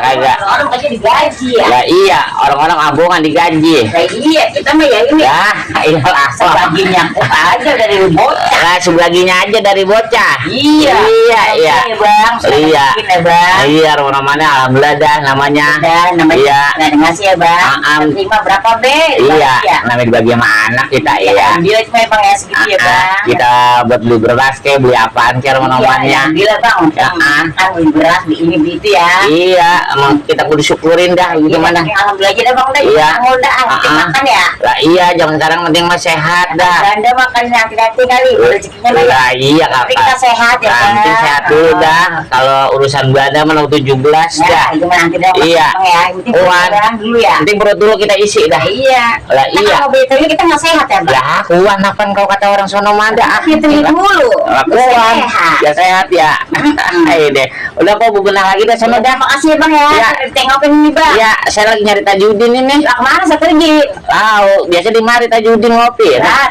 kagak. Orang pasti digaji ya. Ya iya, orang-orang abongan digaji. Nah, iya, kita mah ya ini. Ya, iyalah. Sebagiannya aja dari bocah. Lah, sebagiannya aja dari bocah. Iya. Iya. Oke, Bang. Iya. Ya, Bang. Iya, namanya alhamdulillah dah namanya. Dan namanya Iya. nggak ngasih ya, Bang. Terima berapa, Be? Iya, Ya. namanya dibagi sama anak kita Iya. ya. Ambil cuma Bang ya segitu ya, Bang. Kita buat beli beras kayak beli apaan kayak namanya. Ambil Bang. Kan beli beras di ini itu ya. Iya, emang kita kudu syukurin dah gimana. Alhamdulillah aja dah, Bang. Iya. Udah makan ya. Lah iya, zaman sekarang penting mah sehat dah. Anda makan hati-hati kali rezekinya lah. Lah iya Tapi kakak. kita sehat ya, Bang. Penting sehat dulu dah. Kalau urusan belanda mah 17 Ya, dah. itu mah nanti dah. Iya. Bang, ya. Yang penting Kuat. perang dulu ya. Penting perut dulu kita isi dah. Iya. Lah Nah, iya. kalau begitu kita nggak sehat ya, Bang. Lah kuat apaan kalau kata orang sono mada. Itu dulu. Lah kuat. Sehat. Ya sehat ya. Ayo deh. Udah kok bebenah lagi dah sono dah. Makasih ya, Bang ya. Iya. Tengokin ini, Bang. Ya, saya lagi nyari Tajudin ini. Lah kemana saya pergi? Tahu, biasa di mari Tajudin ngopi. Nah,